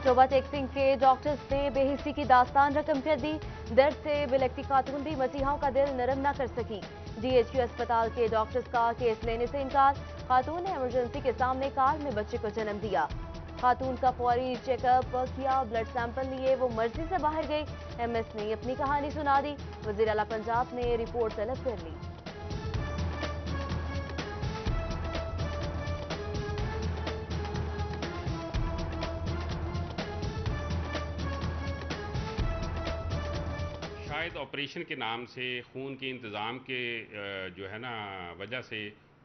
चोबा टेक्सिंग के डॉक्टर्स ने बेहिसी की दास्तान रकम कर दी। दर्द से बिलखती खातून भी मसीहाओं का दिल नरम न कर सकी। DHQ अस्पताल के डॉक्टर्स का केस लेने से इनकार। खातून ने इमरजेंसी के सामने कार में बच्चे को जन्म दिया। खातून का फौरी चेकअप किया, ब्लड सैंपल लिए, वो मर्जी से बाहर गई। MS ने अपनी कहानी सुना दी। वजीर आला पंजाब ने रिपोर्ट तलब कर ली। शायद ऑपरेशन के नाम से खून के इंतज़ाम के जो है ना वजह से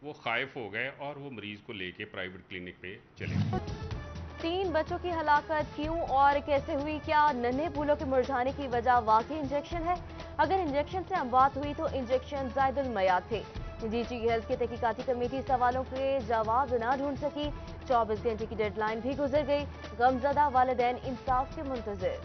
वो खाइफ हो गए और वो मरीज़ को लेके प्राइवेट क्लिनिक पे चले गए। 3 बच्चों की हलाकत क्यों और कैसे हुई? क्या नन्हे फूलों के मुरझाने की वजह वाकई इंजेक्शन है? अगर इंजेक्शन से अमवात हुई तो इंजेक्शन जायदुल मयाद थे। DG हेल्थ की तहकीकाती कमेटी सवालों के जवाब न ढूंढ सकी। 24 घंटे की डेडलाइन भी गुजर गई। गमजदा वालिदैन इंसाफ के मुंतजिर।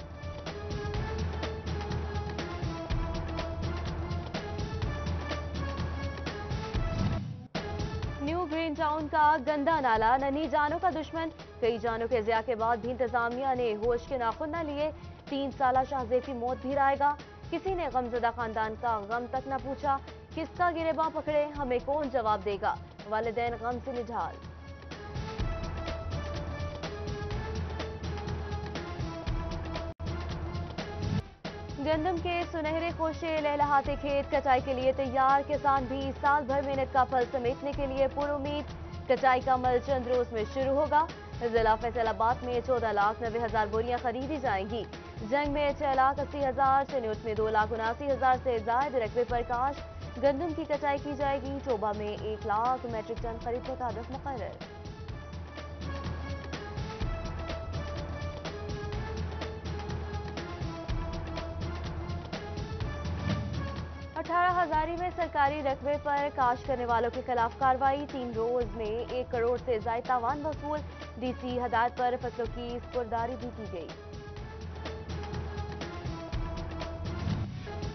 न्यू ग्रीन टाउन का गंदा नाला नन्ही जानों का दुश्मन। कई जानों के ज़िया के बाद भी इंतजामिया ने होश के नाखुन न लिए। 3 साला शाहजेब की मौत भी रायगा। किसी ने गमजदा खानदान का गम तक न पूछा। किसका गिरेबां पकड़े, हमें कौन जवाब देगा? वालिदैन गम से निढाल। गंदम के सुनहरे खोशे लहलहाते खेत कटाई के लिए तैयार। किसान भी साल भर मेहनत का फल समेटने के लिए पुरुमीद। कटाई का अमल चंद रोज में शुरू होगा। जिला फैसलाबाद में 14,90,000 बोरियां खरीदी जाएंगी। जंग में 6,80,000, चनोट में 2,79,000 से जायद रकबे पर काश्त गंदम की कटाई की जाएगी। चोबा में 1 लाख मेट्रिक टन खरीदने का हदफ मुकर्रर। 18,000 में सरकारी रकबे पर काश करने वालों के खिलाफ कार्रवाई। 3 रोज में 1 करोड़ से ज्यादा तावान वसूल। DC हदायत पर फसलों की स्पुरदारी भी की गई।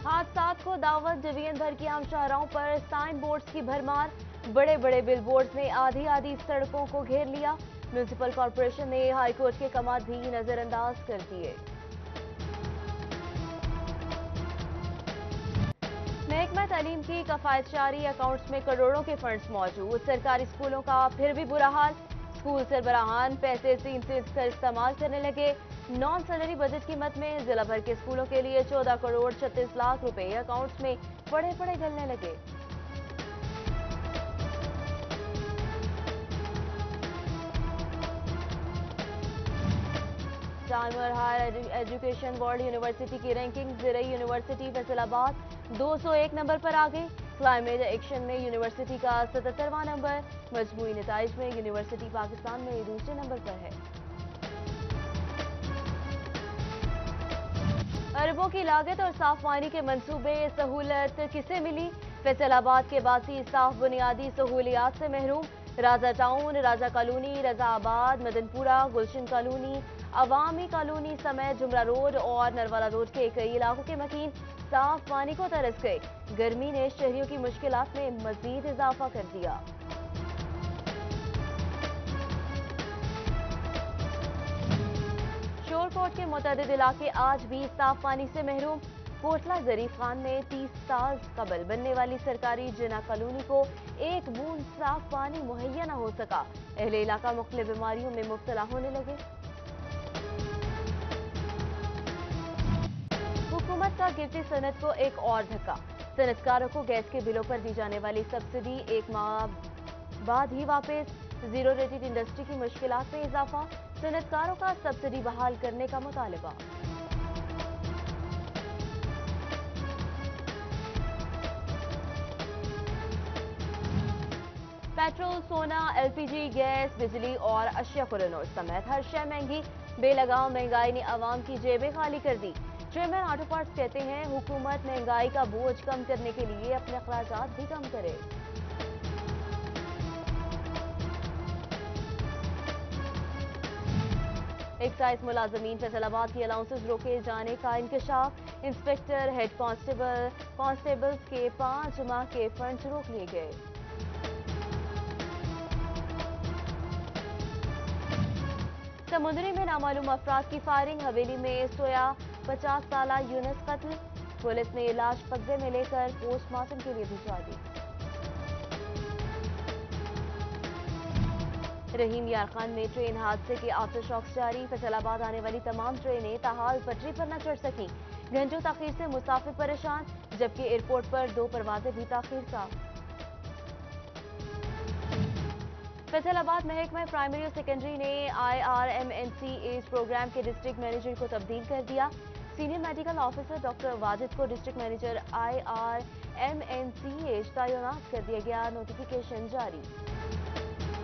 हादसात को दावत, डिवीजन भर की आम शाहराहों पर साइन बोर्ड्स की भरमार। बड़े बड़े बिल बोर्ड्स ने आधी आधी सड़कों को घेर लिया। म्यूनिसिपल कॉरपोरेशन ने हाईकोर्ट के कमात भी नजरअंदाज कर दिए। महकमा तालीम की कफायतशारी अकाउंट्स में करोड़ों के फंड्स मौजूद। सरकारी स्कूलों का फिर भी बुरा हाल। स्कूल सरबराहान पैसे सीन से कर इस्तेमाल करने लगे। नॉन सैलरी बजट की मद में जिला भर के स्कूलों के लिए 14 करोड़ 36 लाख रुपए अकाउंट्स में पड़े पड़े गलने लगे। Times higher education world university की रैंकिंग ज़रई यूनिवर्सिटी फैसलाबाद 201 नंबर पर आ गई। क्लाइमेट एक्शन में यूनिवर्सिटी का 77वां नंबर। मजमूई नताइज में यूनिवर्सिटी पाकिस्तान में दूसरे नंबर पर है। अरबों की लागत और साफ पानी के मंसूबे, सहूलत किसे मिली? फैसलाबाद के बासी साफ बुनियादी सहूलियात से महरूम। राजा टाउन, राजा कॉलोनी, रजा आबाद, मदनपुरा, गुलशन कॉलोनी, अवामी कॉलोनी समेत जुमरा रोड और नरवाला रोड के कई इलाकों के मकीन साफ पानी को तरस गए। गर्मी ने शहरियों की मुश्किलात में मजीद इजाफा कर दिया। शोरकोट के मुतअद्दिद इलाके आज भी साफ पानी से महरूम। कोटला जरीफ खान में 30 साल कबल बनने वाली सरकारी जिना कॉलोनी को एक बूंद साफ पानी मुहैया न हो सका। अहले इलाका मुख्तलिफ बीमारियों में मुब्तला होने लगे। हुकूमत का गिरती सनत को एक और धक्का। सनतकारों को गैस के बिलों पर दी जाने वाली सब्सिडी 1 माह बाद ही वापस। जीरो रेटेड इंडस्ट्री की मुश्किलात में इजाफा। सनतकारों का सब्सिडी बहाल करने का मुतालबा। पेट्रोल, सोना, LPG, गैस, बिजली और अशिया खुरनोश समेत हर शय महंगी। बेलगाम महंगाई ने आवाम की जेबें खाली कर दी। चेयरमैन ऑटो पार्ट्स कहते हैं हुकूमत महंगाई का बोझ कम करने के लिए अपने अखराजात भी कम करे। एक्साइज मुलाजमीन फैसलाबाद की अलाउंसेस रोके जाने का इंकशाफ। इंस्पेक्टर, हेड कांस्टेबल्स के 5 माह के फंड्स रोक लिए गए। समुद्री में नामालूम अफराद की फायरिंग, हवेली में सोया 50 साला यूनुस कत्ल। पुलिस ने लाश कब्जे में लेकर पोस्टमार्टम के लिए भिजवा दी। रहीम यार खान में ट्रेन हादसे के आफ्टर शॉक्स जारी। फैसलाबाद आने वाली तमाम ट्रेनें ताहाल पटरी पर न चढ़ सकी। घंटों ताखीर से मुसाफिर परेशान, जबकि एयरपोर्ट पर 2 परवाजें भी ताखीर का। फैसलाबाद महकमा प्राइमरी और सेकेंडरी ने IRMNC एज प्रोग्राम के डिस्ट्रिक्ट मैनेजर को तब्दील कर दिया। Senior medical officer doctor Wajid को डिस्ट्रिक्ट मैनेजर IRMNC एज तैनात कर दिया गया। नोटिफिकेशन जारी।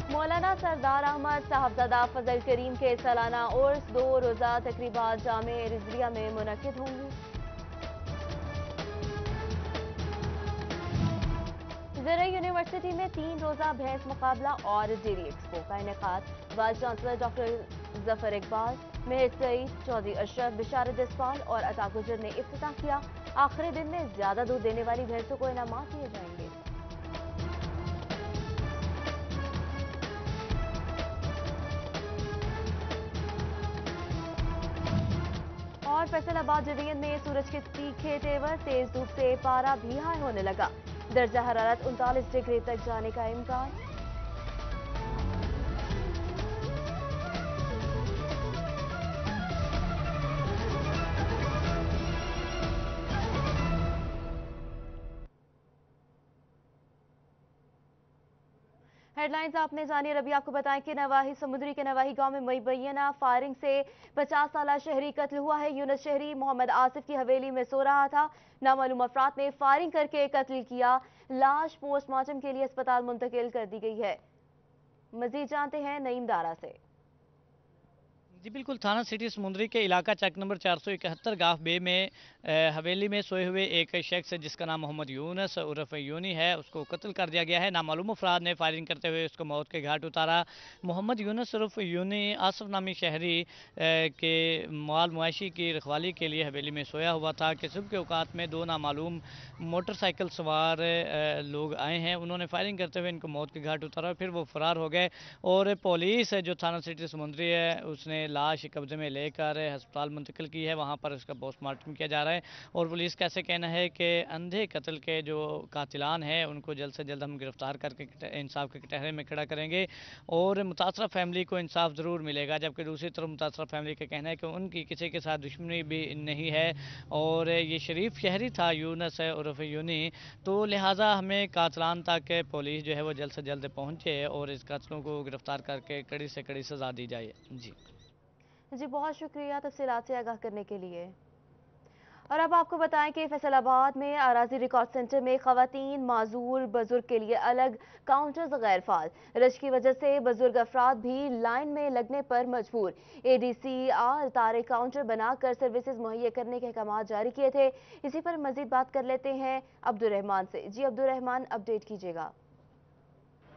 मौलाना सरदार अहमद साहबजादा फजल करीम के सालाना उर्स 2 रोज़ा तकरीबात जामे रिजविया में मुनक्किद होंगी। ज़राई यूनिवर्सिटी में 3 रोज़ा बहस मुकाबला और डेयरी एक्सपो का इनेकाद। Vice chancellor doctor Zafar Iqbal, Mehar Saeed, Chaudhry Ashraf, Basharat Jaspal और अता गुजर ने इफ्तिताह किया। आखिरी दिन में ज्यादा दूध देने वाली भैंसों को इनामात दिए जाएंगे। और फैसलाबाद डिवीजन में सूरज के तीखे तेवर, तेज धूप से पारा भी हाई होने लगा। दर्जा हरारत 39 डिग्री तक जाने का इम्कान। हेडलाइंस आपने जानी। और अभी आपको बताएं कि नवाही समुद्री के नवाही गांव में मुबैना फायरिंग से 50 साला शहरी कत्ल हुआ है। यूनुस शहरी मोहम्मद आसिफ की हवेली में सो रहा था। नामालूम अफराद ने फायरिंग करके कत्ल किया। लाश पोस्टमार्टम के लिए अस्पताल मुंतकिल कर दी गई है। मजीद जानते हैं नईम दारा से। जी बिल्कुल, थाना सिटी समुंदरी के इलाका चक नंबर 471 गाफ बे में हवेली में सोए हुए एक शख्स जिसका नाम मोहम्मद यूनुस उर्फ यूनी है, उसको कत्ल कर दिया गया है। नामालूम अफराद ने फायरिंग करते हुए उसको मौत के घाट उतारा। मोहम्मद यूनुस उर्फ यूनी आसफ नामी शहरी के माल मुआशी की रखवाली के लिए हवेली में सोया हुआ था कि सुबह के औकात में 2 नामालूम मोटरसाइकिल सवार लोग आए हैं। उन्होंने फायरिंग करते हुए इनको मौत के घाट उतारा, फिर वो फरार हो गए। और पुलिस जो थाना सिटी समुंदरी है उसने लाश कब्जे में लेकर अस्पताल मुंतकिल की है। वहाँ पर उसका पोस्टमार्टम किया जा रहा है। और पुलिस का ऐसे कहना है कि अंधे कत्ल के जो कातिलान हैं उनको जल्द से जल्द हम गिरफ्तार करके इंसाफ के कटहरे में खड़ा करेंगे और मुतासरा फैमिली को इंसाफ ज़रूर मिलेगा। जबकि दूसरी तरफ मुतासरा फैमिली का कहना है कि उनकी किसी के साथ दुश्मनी भी नहीं है और ये शरीफ शहरी था यूनुस उर्फ यूनी, तो लिहाजा हमें कातिलान तक पुलिस जो है वो जल्द से जल्द पहुँचे और इस कातिलों को गिरफ्तार करके कड़ी से कड़ी सज़ा दी जाए। जी बहुत शुक्रिया तफसीलात से आगाह करने के लिए। और अब आपको बताएं कि फैसलाबाद में अराजी रिकॉर्ड सेंटर में खवातीन माजूर बुजुर्ग के लिए अलग काउंटर्स गैर फाल। रश की वजह से बुजुर्ग अफराद भी लाइन में लगने पर मजबूर। ADCR तारे काउंटर बनाकर सर्विसेज मुहैया करने के अहकाम जारी किए थे। इसी पर मजीद बात कर लेते हैं अब्दुर्रहमान से। जी अब्दुर्रहमान, अपडेट कीजिएगा।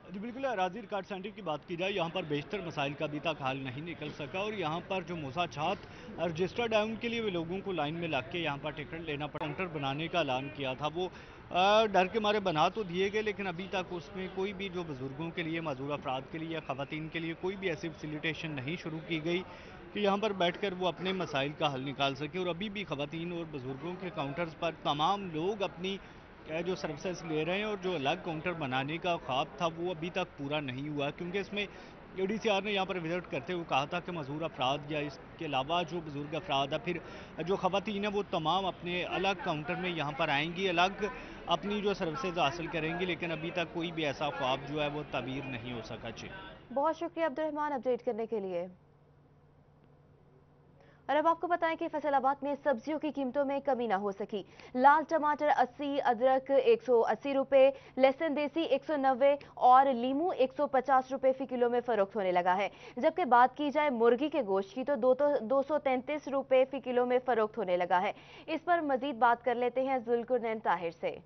जी बिल्कुल, अराजी रिकॉर्ड सेंटर की बात की जाए, यहाँ पर बेशतर मसाइल का अभी तक हल नहीं निकल सका और यहाँ पर जो मुसाछात रजिस्टर्ड है उनके लिए वे लोगों को लाइन में लग के यहाँ पर टिकट लेना पड़ा। काउंटर बनाने का ऐलान किया था, वो डर के मारे बना तो दिए गए, लेकिन अभी तक उसमें कोई भी जो बुजुर्गों के लिए, माजूर अफराद के लिए या खवातीन के लिए कोई भी ऐसी फैसिलिटेशन नहीं शुरू की गई कि यहाँ पर बैठकर वो अपने मसाइल का हल निकाल सके। और अभी भी खवातीन और बुजुर्गों के काउंटर्स पर तमाम लोग अपनी जो सर्विसेज ले रहे हैं और जो अलग काउंटर बनाने का ख्वाब था वो अभी तक पूरा नहीं हुआ, क्योंकि इसमें ADCR ने यहाँ पर विजिट करते हुए कहा था कि मजदूर अफराद या इसके अलावा जो बुजुर्ग अफराद है, फिर जो खवातीन है, वो तमाम अपने अलग काउंटर में यहाँ पर आएंगी, अलग अपनी जो सर्विसेज हासिल करेंगी। लेकिन अभी तक कोई भी ऐसा ख्वाब जो है वो ताबीर नहीं हो सका। जी बहुत शुक्रिया अब्दुर्रहमान अपडेट करने के लिए। और अब आपको बताएं कि फैसलाबाद में सब्जियों की कीमतों में कमी ना हो सकी। लाल टमाटर 80, अदरक 180 रुपए, लहसुन देसी 190 और लीमू 150 रुपए फी किलो में फरोख्त होने लगा है। जबकि बात की जाए मुर्गी के गोश्त की तो 233 रुपए फी किलो में फरोख्त होने लगा है। इस पर मजीद बात कर लेते हैं जुल्कुरनैन ताहिर से।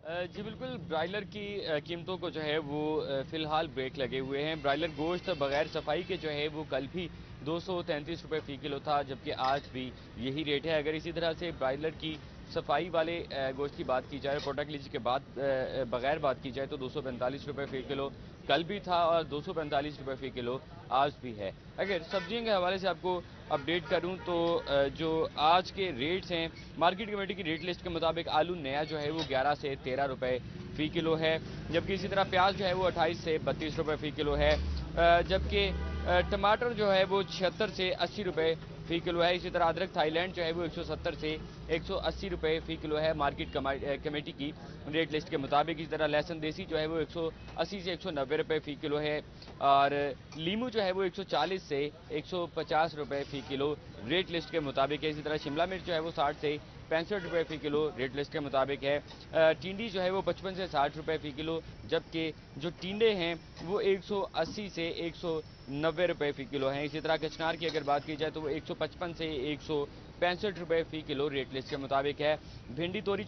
जी बिल्कुल, ब्रायलर की कीमतों को जो है वो फ़िलहाल ब्रेक लगे हुए हैं। ब्रायलर गोश्त बगैर सफाई के जो है वो कल भी 233 रुपये फ़ी किलो था, जबकि आज भी यही रेट है। अगर इसी तरह से ब्रायलर की صفائی والے گوشت کی بات کی جائے، پروڈکٹ لیجی کے بعد بغیر بات کی جائے تو 245 روپے فی کلو کل بھی تھا اور 245 روپے فی کلو آج بھی ہے۔ اگر سبزیوں کے حوالے سے آپ کو اپڈیٹ کروں تو جو آج کے ریٹس ہیں، مارکیٹ کمیٹی کی ریٹ لسٹ کے مطابق آلو نیا جو ہے وہ 11 سے 13 روپے فی کلو ہے، جبکہ اسی طرح پیاز جو ہے وہ 28 سے 32 روپے فی کلو ہے، جبکہ ٹماٹر جو ہے وہ 76 سے 80 روپے فی کلو ہے۔ اسی طرح ادرک تھائی لینڈ جو ہے وہ 170 سے 180 روپے فی کلو ہے مارکیٹ کمیٹی کی ریٹ لسٹ کے مطابق۔ اسی طرح لہسن دیسی جو ہے وہ 180 سے 190 روپے فی کلو ہے، اور لیمو جو ہے وہ 140 سے 150 روپے فی کلو ریٹ لسٹ کے مطابق ہے۔ اسی طرح شملہ مرچ جو ہے وہ 60 سے 65 روپے فی کلو ریٹ لسٹ کے مطابق ہے۔ ٹینڈی جو ہے وہ 55 سے 60 روپے فی کلو، جبکہ جو ٹینڈے ہیں وہ 180 سے 190 روپے فی کلو ہیں۔ اسی طرح کچنار کی اگر بات کی جائے تو وہ 155 سے 165 روپے فی کلو ریٹ لسٹ کے مطابق ہے۔ بھنڈی توری